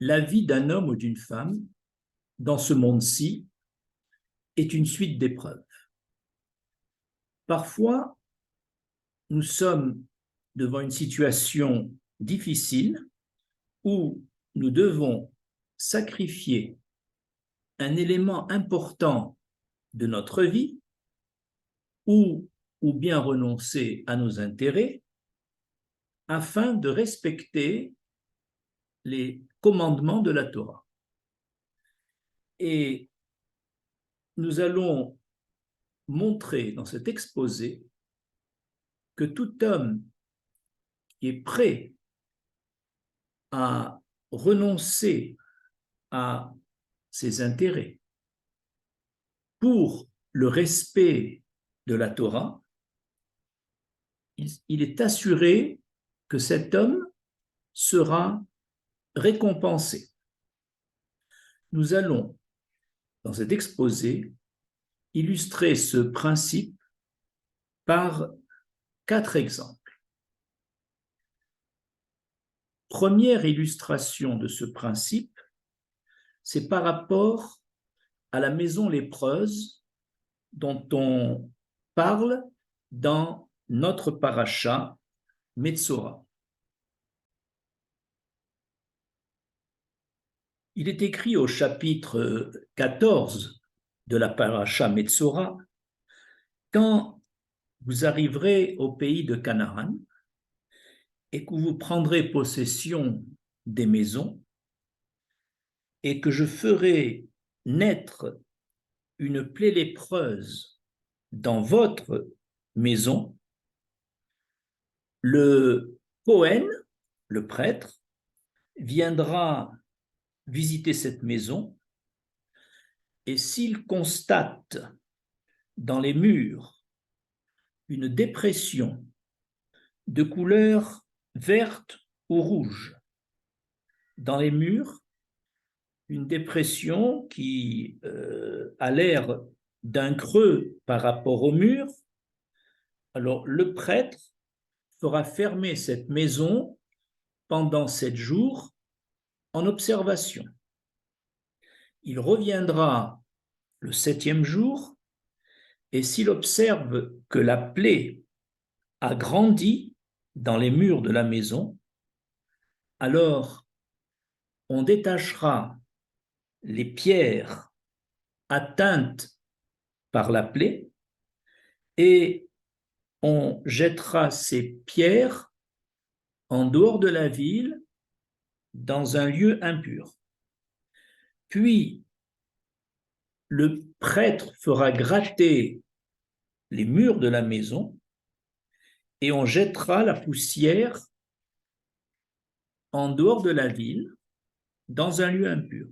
la vie d'un homme ou d'une femme dans ce monde-ci est une suite d'épreuves. Parfois, nous sommes devant une situation difficile où nous devons sacrifier un élément important de notre vie ou bien renoncer à nos intérêts afin de respecter les commandements de la Torah. Et nous allons montrer dans cet exposé que tout homme qui est prêt à renoncer à ses intérêts pour le respect de la Torah, il est assuré que cet homme sera récompensé. Nous allons, dans cet exposé, illustrer ce principe par 4 exemples. Première illustration de ce principe, c'est par rapport à la maison lépreuse dont on parle dans notre paracha Metzora. Il est écrit au chapitre 14 de la paracha Metzora, quand vous arriverez au pays de Canaan et que vous prendrez possession des maisons et que je ferai naître une plaie lépreuse dans votre maison, le Kohen, le prêtre, viendra visiter cette maison et s'il constate dans les murs une dépression de couleur verte ou rouge, dans les murs, une dépression qui a l'air d'un creux par rapport au mur, alors le prêtre fera fermer cette maison pendant 7 jours en observation. Il reviendra le 7e jour et s'il observe que la plaie a grandi dans les murs de la maison, alors on détachera les pierres atteintes par la plaie et on jettera ces pierres en dehors de la ville dans un lieu impur. Puis, le prêtre fera gratter les murs de la maison et on jettera la poussière en dehors de la ville dans un lieu impur.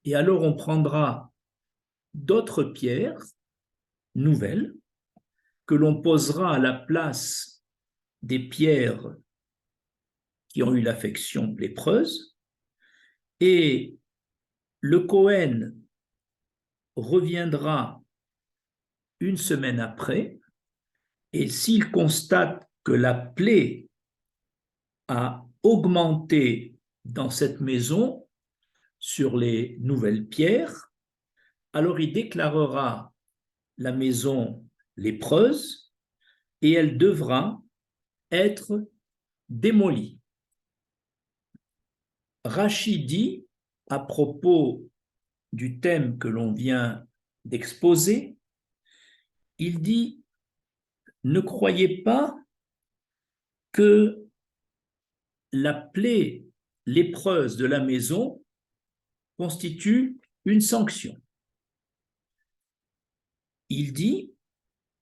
Et alors on prendra d'autres pierres nouvelles que l'on posera à la place des pierres qui ont eu l'affection lépreuse et le Kohen reviendra une semaine après et s'il constate que la plaie a augmenté dans cette maison sur les nouvelles pierres, alors il déclarera la maison lépreuse et elle devra être démolie. Rachi dit, à propos du thème que l'on vient d'exposer, il dit « Ne croyez pas que la plaie lépreuse de la maison constitue une sanction. » Il dit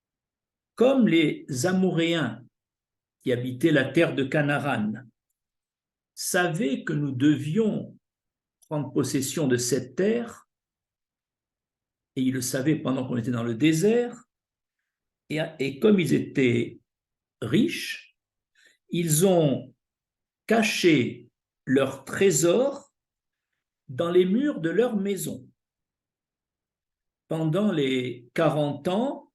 « Comme les Amoréens qui habitaient la terre de Canaan savaient que nous devions prendre possession de cette terre, et ils le savaient pendant qu'on était dans le désert, et comme ils étaient riches, ils ont caché leur trésor dans les murs de leur maison pendant les 40 ans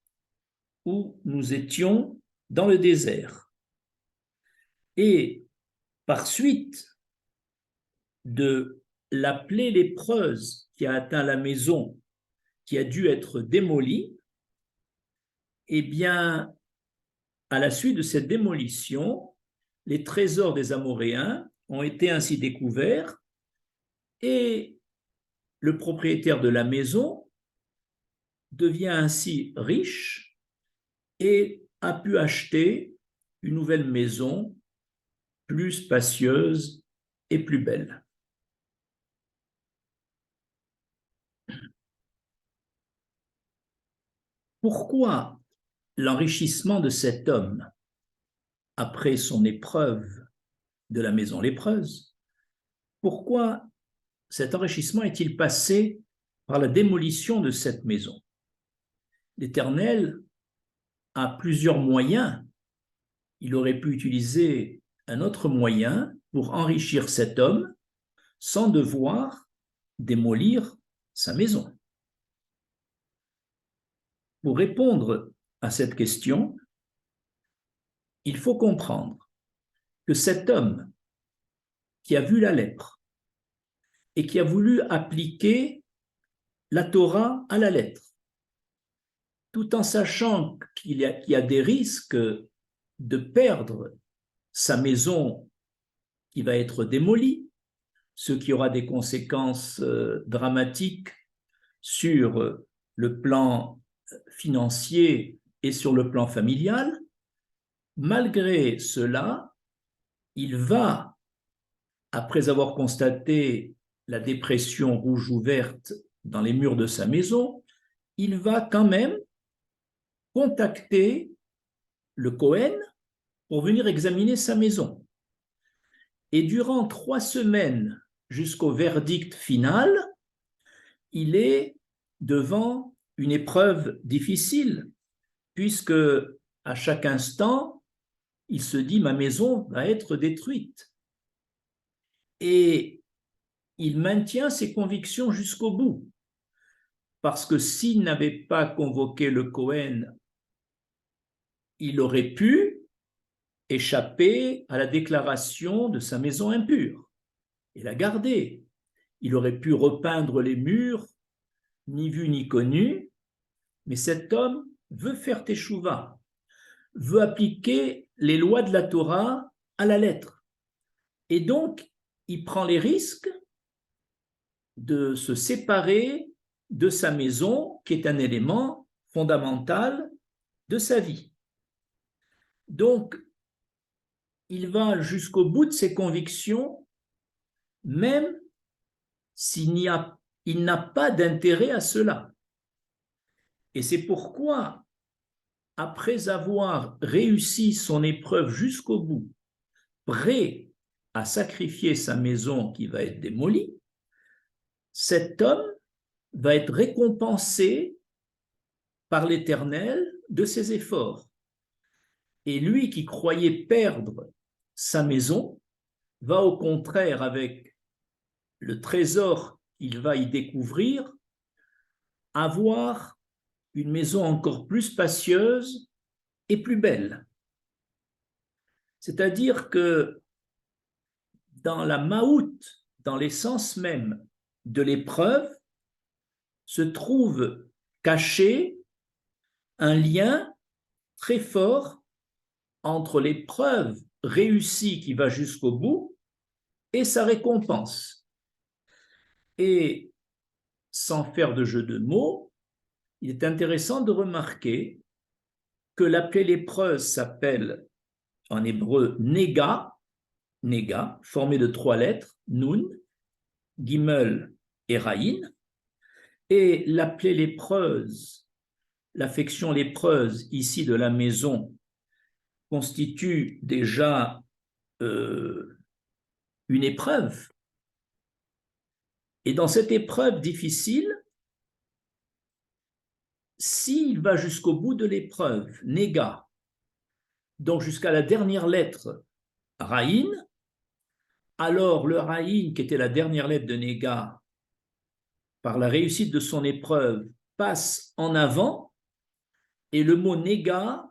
où nous étions dans le désert. Et par suite, de la plaie lépreuse qui a atteint la maison, qui a dû être démolie, eh bien, à la suite de cette démolition, les trésors des Amoréens ont été ainsi découverts et le propriétaire de la maison devient ainsi riche et a pu acheter une nouvelle maison plus spacieuse et plus belle. Pourquoi l'enrichissement de cet homme après son épreuve de la maison lépreuse? Pourquoi cet enrichissement est-il passé par la démolition de cette maison? L'Éternel a plusieurs moyens. Il aurait pu utiliser un autre moyen pour enrichir cet homme sans devoir démolir sa maison. Pour répondre à cette question, il faut comprendre que cet homme qui a vu la lèpre et qui a voulu appliquer la Torah à la lettre, tout en sachant qu'il y a des risques de perdre sa maison qui va être démolie, ce qui aura des conséquences dramatiques sur le plan financier et sur le plan familial. Malgré cela, il va, après avoir constaté la dépression rouge ou verte dans les murs de sa maison, il va quand même contacter le Cohen pour venir examiner sa maison. Et durant 3 semaines jusqu'au verdict final, il est devant une épreuve difficile, puisque à chaque instant, il se dit « ma maison va être détruite ». Et il maintient ses convictions jusqu'au bout, parce que s'il n'avait pas convoqué le Cohen, il aurait pu échapper à la déclaration de sa maison impure et la garder. Il aurait pu repeindre les murs, ni vu ni connu, mais cet homme veut faire teshuva, veut appliquer les lois de la Torah à la lettre. Et donc, il prend les risques de se séparer de sa maison, qui est un élément fondamental de sa vie. Donc, il va jusqu'au bout de ses convictions, même s'il n'a pas d'intérêt à cela. Et c'est pourquoi, après avoir réussi son épreuve jusqu'au bout, prêt à sacrifier sa maison qui va être démolie, cet homme va être récompensé par l'Éternel de ses efforts. Et lui qui croyait perdre sa maison va au contraire, avec le trésor qu'il va y découvrir, avoir une maison encore plus spacieuse et plus belle. C'est-à-dire que dans la maout, dans l'essence même de l'épreuve, se trouve caché un lien très fort entre l'épreuve réussie qui va jusqu'au bout et sa récompense. Et sans faire de jeu de mots, il est intéressant de remarquer que la plaie lépreuse s'appelle en hébreu Nega, Nega, formée de 3 lettres, Nun, Gimel et Raïn, et la plaie lépreuse, l'affection lépreuse ici de la maison, constitue déjà une épreuve. Et dans cette épreuve difficile, s'il va jusqu'au bout de l'épreuve, Nega, donc jusqu'à la dernière lettre, Raïn, alors le Raïn, qui était la dernière lettre de Nega, par la réussite de son épreuve, passe en avant, et le mot Nega,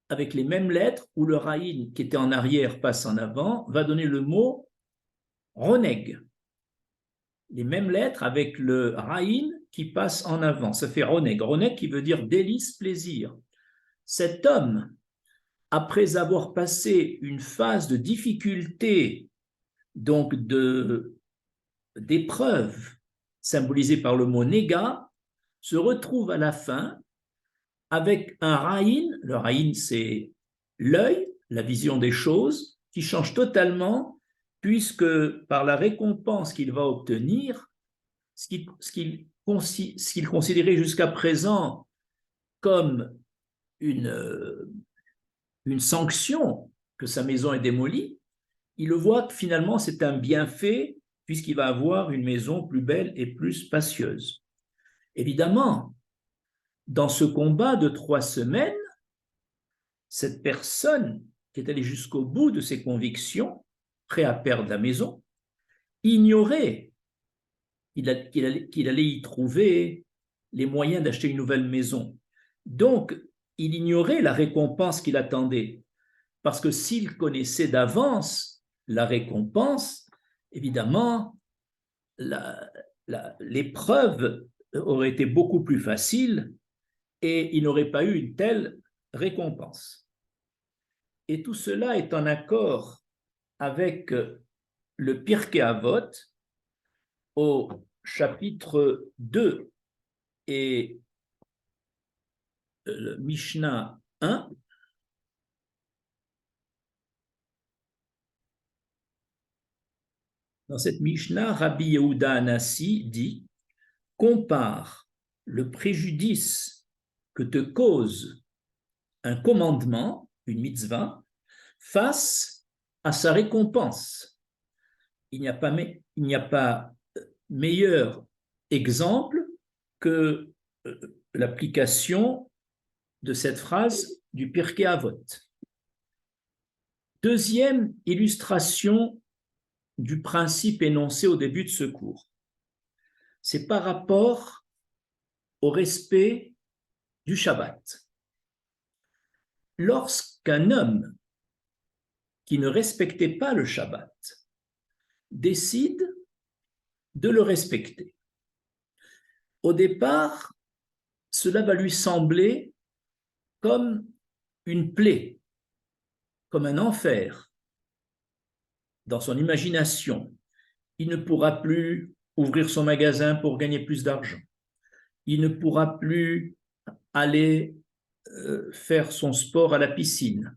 avec les mêmes lettres, où le Raïn, qui était en arrière, passe en avant, va donner le mot Roneg. Les mêmes lettres avec le Raïn qui passe en avant. Ça fait Roneg. Roneg qui veut dire délice, plaisir. Cet homme, après avoir passé une phase de difficulté, donc d'épreuve, symbolisée par le mot néga, se retrouve à la fin avec un Raïn. Le Raïn, c'est l'œil, la vision des choses, qui change totalement, puisque par la récompense qu'il va obtenir, ce qu'il considérait jusqu'à présent comme une sanction que sa maison est démolie, il le voit que finalement c'est un bienfait puisqu'il va avoir une maison plus belle et plus spacieuse. Évidemment, dans ce combat de 3 semaines, cette personne qui est allée jusqu'au bout de ses convictions, prêt à perdre la maison, ignorait qu'il allait y trouver les moyens d'acheter une nouvelle maison. Donc, il ignorait la récompense qu'il attendait. Parce que s'il connaissait d'avance la récompense, évidemment, l'épreuve aurait été beaucoup plus facile et il n'aurait pas eu une telle récompense. Et tout cela est en accord avec le Pirkei Avot au chapitre 2 et le Mishnah 1. Dans cette Mishnah, Rabbi Yehuda Anassi dit « Compare le préjudice que te cause un commandement, une mitzvah, face à sa récompense. Il n'y a pas meilleur exemple que l'application de cette phrase du Pirkei Avot. Deuxième illustration du principe énoncé au début de ce cours. C'est par rapport au respect du Shabbat. Lorsqu'un homme qui ne respectait pas le Shabbat décide de le respecter, au départ, cela va lui sembler comme une plaie, comme un enfer dans son imagination. Il ne pourra plus ouvrir son magasin pour gagner plus d'argent. Il ne pourra plus aller faire son sport à la piscine.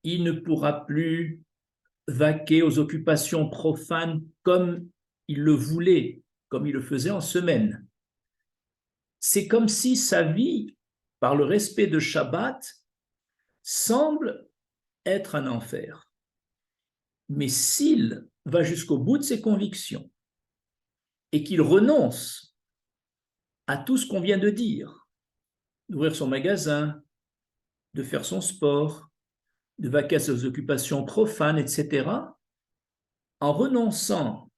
Il ne pourra plus vaquer aux occupations profanes comme il le voulait, comme il le faisait en semaine. C'est comme si sa vie, par le respect de Shabbat, semble être un enfer. Mais s'il va jusqu'au bout de ses convictions et qu'il renonce à tout ce qu'on vient de dire, d'ouvrir son magasin, de faire son sport, de vaquer à ses occupations profanes, etc., en renonçant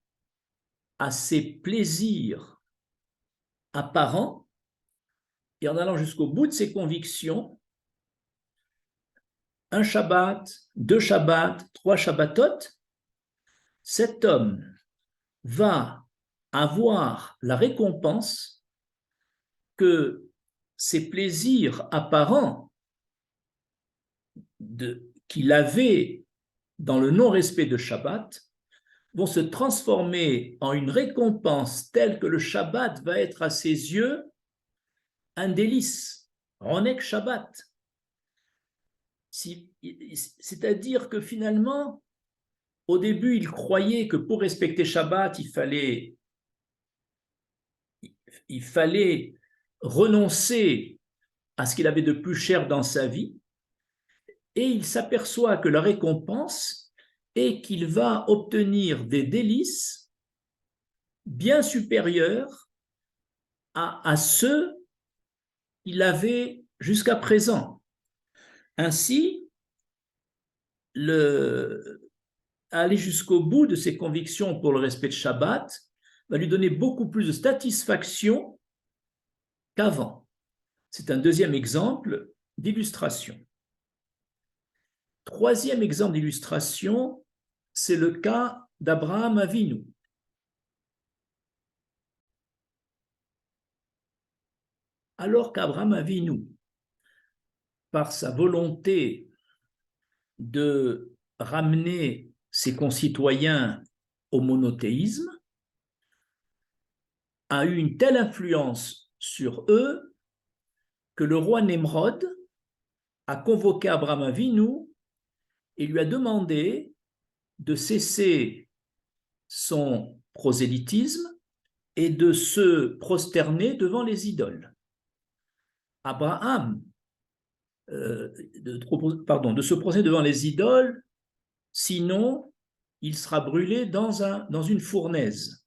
à ses plaisirs apparents et en allant jusqu'au bout de ses convictions, un Shabbat, 2 Shabbats, 3 Shabbatot, cet homme va avoir la récompense que ses plaisirs apparents qu'il avait dans le non-respect de Shabbat vont se transformer en une récompense telle que le Shabbat va être à ses yeux un délice, Ronek Shabbat. C'est-à-dire que finalement, au début, il croyait que pour respecter Shabbat, il fallait renoncer à ce qu'il avait de plus cher dans sa vie, et il s'aperçoit que la récompense est qu'il va obtenir des délices bien supérieurs à ceux qu'il avait jusqu'à présent. Ainsi, aller jusqu'au bout de ses convictions pour le respect de Shabbat va lui donner beaucoup plus de satisfaction qu'avant. C'est un deuxième exemple d'illustration. Troisième exemple d'illustration, c'est le cas d'Abraham Avinu. Alors qu'Abraham Avinu, par sa volonté de ramener ses concitoyens au monothéisme, a eu une telle influence sur eux que le roi Nemrod a convoqué Abraham Avinu et lui a demandé de cesser son prosélytisme et de se prosterner devant les idoles. Abraham, de se prosterner devant les idoles, sinon il sera brûlé dans une fournaise.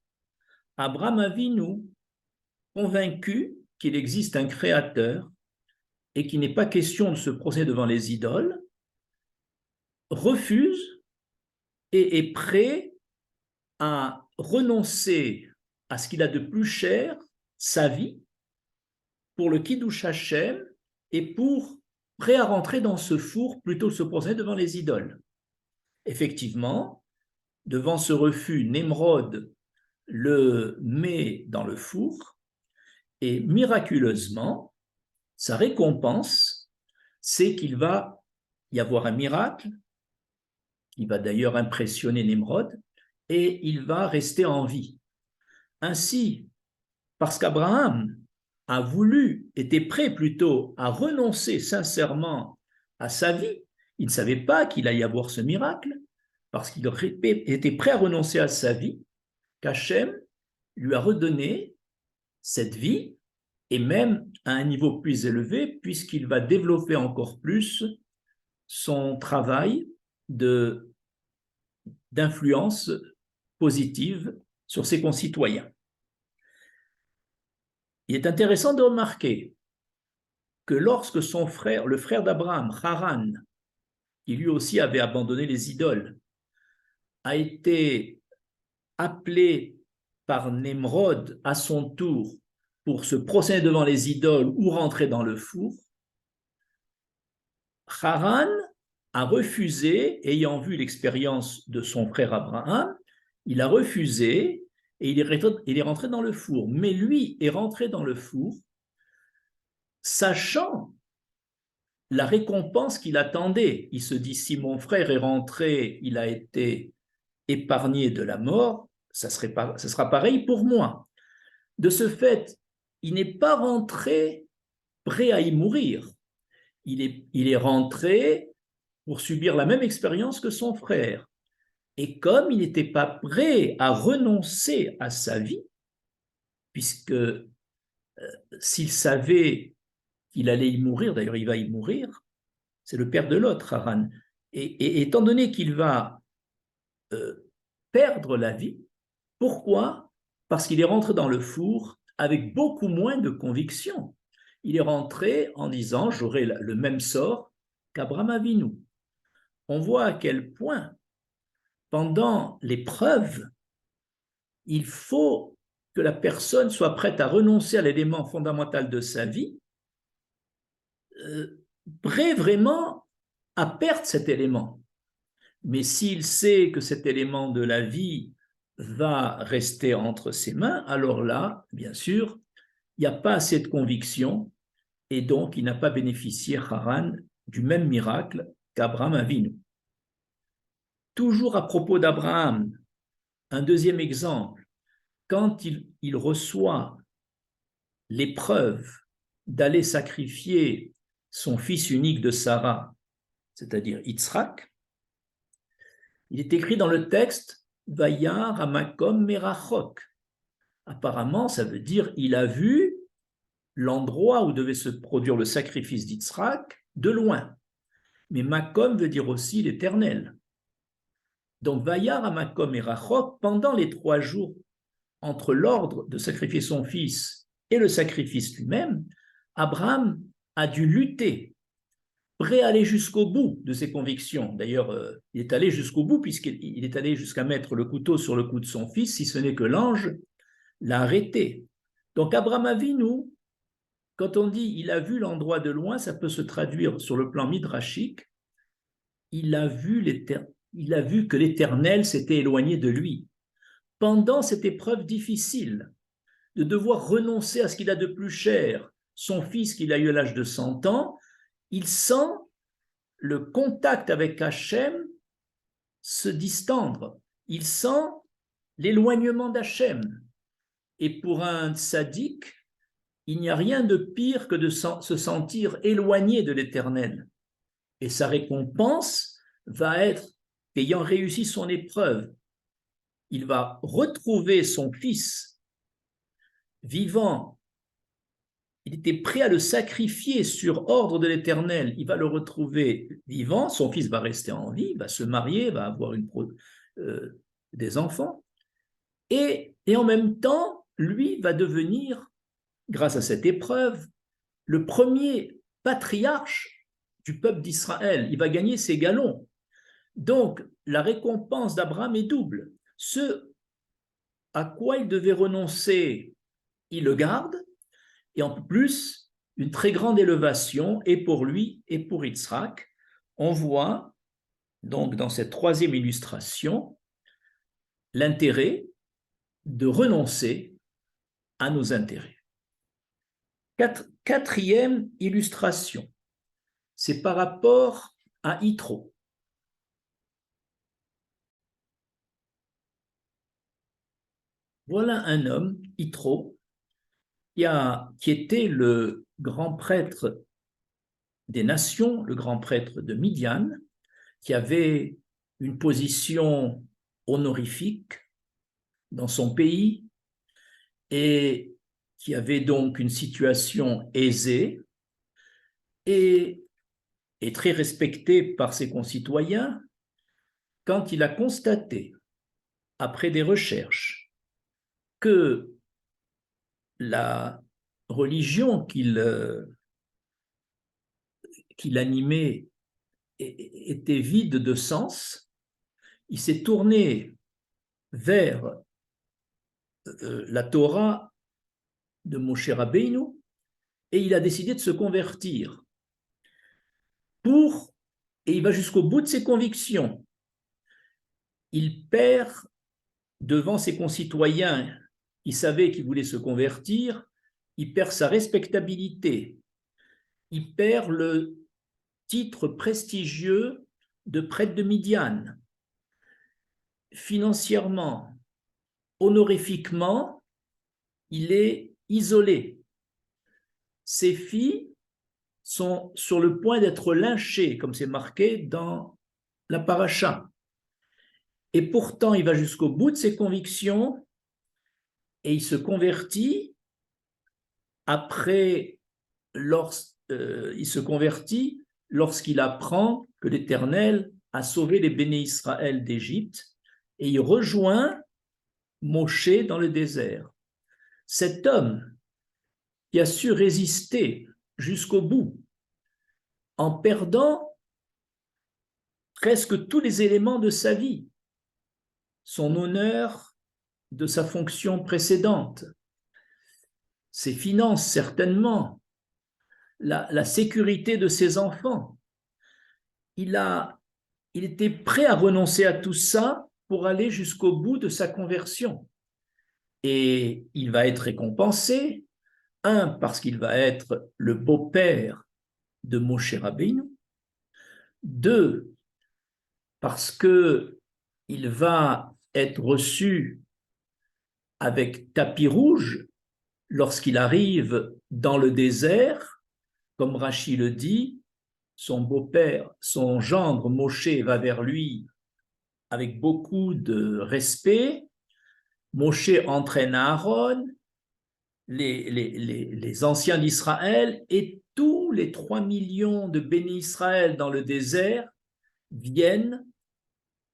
Abraham Avinu, convaincu qu'il existe un créateur et qu'il n'est pas question de se prosterner devant les idoles, refuse et est prêt à renoncer à ce qu'il a de plus cher, sa vie, pour le Kiddush Hashem et prêt à rentrer dans ce four plutôt que se prosterner devant les idoles. Effectivement, devant ce refus, Nemrod le met dans le four et miraculeusement, sa récompense, c'est qu'il va y avoir un miracle qui va d'ailleurs impressionner Nemrod et il va rester en vie. Ainsi, parce qu'Abraham était prêt plutôt à renoncer sincèrement à sa vie, il ne savait pas qu'il allait y avoir ce miracle, parce qu'il était prêt à renoncer à sa vie, qu'Hachem lui a redonné cette vie, et même à un niveau plus élevé, puisqu'il va développer encore plus son travail d'influence positive sur ses concitoyens. Il est intéressant de remarquer que lorsque son frère, le frère d'Abraham, Haran, qui lui aussi avait abandonné les idoles, a été appelé par Nemrod à son tour pour se prosterner devant les idoles ou rentrer dans le four, Haran a refusé, ayant vu l'expérience de son frère Abraham, il a refusé et il est rentré dans le four. Mais lui est rentré dans le four sachant la récompense qu'il attendait. Il se dit, si mon frère est rentré, il a été épargné de la mort, ça sera pareil pour moi. De ce fait, il n'est pas rentré prêt à y mourir. Il est rentré pour subir la même expérience que son frère. Et comme il n'était pas prêt à renoncer à sa vie, puisque s'il savait qu'il allait y mourir, d'ailleurs il va y mourir, c'est le père de l'autre, Haran. Et étant donné qu'il va perdre la vie, pourquoi? Parce qu'il est rentré dans le four avec beaucoup moins de conviction. Il est rentré en disant, j'aurai le même sort qu'Abraham Avinu. On voit à quel point, pendant l'épreuve, il faut que la personne soit prête à renoncer à l'élément fondamental de sa vie, prêt vraiment à perdre cet élément. Mais s'il sait que cet élément de la vie va rester entre ses mains, alors là, bien sûr, il n'y a pas assez de conviction et donc il n'a pas bénéficié, Haran, du même miracle qu'Abraham Avinu. Toujours à propos d'Abraham, un deuxième exemple, quand il reçoit l'épreuve d'aller sacrifier son fils unique de Sarah, c'est-à-dire Yitzhak, il est écrit dans le texte Vayar Hamakom Merachok. Apparemment, ça veut dire il a vu l'endroit où devait se produire le sacrifice d'Yitzhak de loin. Mais Makom veut dire aussi l'éternel. Donc Vayar Hamakom Merachok, pendant les 3 jours entre l'ordre de sacrifier son fils et le sacrifice lui-même, Abraham a dû lutter, prêt à aller jusqu'au bout de ses convictions. D'ailleurs, il est allé jusqu'au bout puisqu'il est allé jusqu'à mettre le couteau sur le cou de son fils, si ce n'est que l'ange l'a arrêté. Donc Abraham Avinu, quand on dit il a vu l'endroit de loin, ça peut se traduire sur le plan midrashique, il a vu il a vu que l'Éternel s'était éloigné de lui. Pendant cette épreuve difficile, de devoir renoncer à ce qu'il a de plus cher, son fils qu'il a eu à l'âge de 100 ans, il sent le contact avec Hachem se distendre. Il sent l'éloignement d'Hachem. Et pour un tzaddik, il n'y a rien de pire que de se sentir éloigné de l'Éternel. Et sa récompense va être, ayant réussi son épreuve, il va retrouver son fils vivant. Il était prêt à le sacrifier sur ordre de l'Éternel. Il va le retrouver vivant. Son fils va rester en vie, va se marier, va avoir des enfants. Et en même temps, lui va devenir, grâce à cette épreuve, le premier patriarche du peuple d'Israël. Il va gagner ses galons. Donc, la récompense d'Abraham est double. Ce à quoi il devait renoncer, il le garde, et en plus, une très grande élévation, et pour lui et pour Yitzhak. On voit donc dans cette troisième illustration l'intérêt de renoncer à nos intérêts. Quatrième illustration, c'est par rapport à Yitro. Voilà un homme, Yitro, qui était le grand prêtre des nations, le grand prêtre de Midian, qui avait une position honorifique dans son pays et qui avait donc une situation aisée et très respecté par ses concitoyens, quand il a constaté, après des recherches, que la religion qu'il animait était vide de sens, il s'est tourné vers la Torah de Moshe Rabbeinu et il a décidé de se convertir et il va jusqu'au bout de ses convictions. Il perd devant ses concitoyens, il savait qu'il voulait se convertir, il perd sa respectabilité, il perd le titre prestigieux de prêtre de Midian. Financièrement, honorifiquement, il est isolé. Ses filles sont sur le point d'être lynchées, comme c'est marqué dans la paracha. Et pourtant, il va jusqu'au bout de ses convictions et il se convertit il se convertit lorsqu'il apprend que l'Éternel a sauvé les béné Israël d'Égypte et il rejoint Moshe dans le désert. Cet homme qui a su résister jusqu'au bout en perdant presque tous les éléments de sa vie, son honneur de sa fonction précédente, ses finances certainement, la sécurité de ses enfants. Il était prêt à renoncer à tout ça pour aller jusqu'au bout de sa conversion. Et il va être récompensé, parce qu'il va être le beau-père de Moshe Rabbeinu, 2, parce qu'il va être reçu avec tapis rouge lorsqu'il arrive dans le désert, comme Rachid le dit, son beau-père, son gendre Moshe va vers lui avec beaucoup de respect. Moshe entraîne Aaron, les anciens d'Israël et tous les 3 millions de béné Israël dans le désert viennent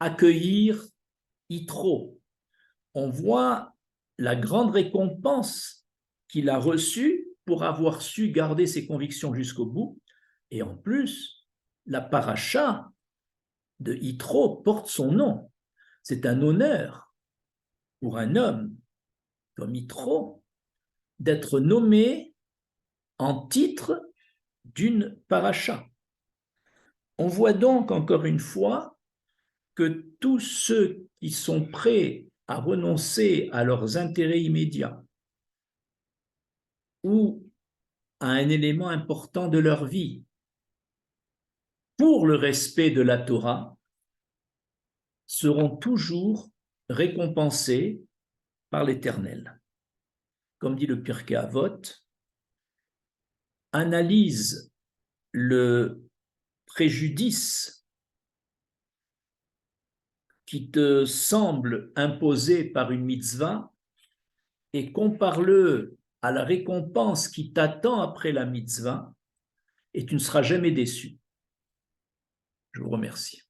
accueillir Yitro. On voit la grande récompense qu'il a reçue pour avoir su garder ses convictions jusqu'au bout. Et en plus, la paracha de Yitro porte son nom. C'est un honneur pour un homme comme Yitro d'être nommé en titre d'une paracha. On voit donc encore une fois que tous ceux qui sont prêts à renoncer à leurs intérêts immédiats ou à un élément important de leur vie pour le respect de la Torah seront toujours récompensés par l'Éternel. Comme dit le Pirkei Avot, analyse le préjudice qui te semble imposé par une mitzvah et compare-le à la récompense qui t'attend après la mitzvah et tu ne seras jamais déçu. Je vous remercie.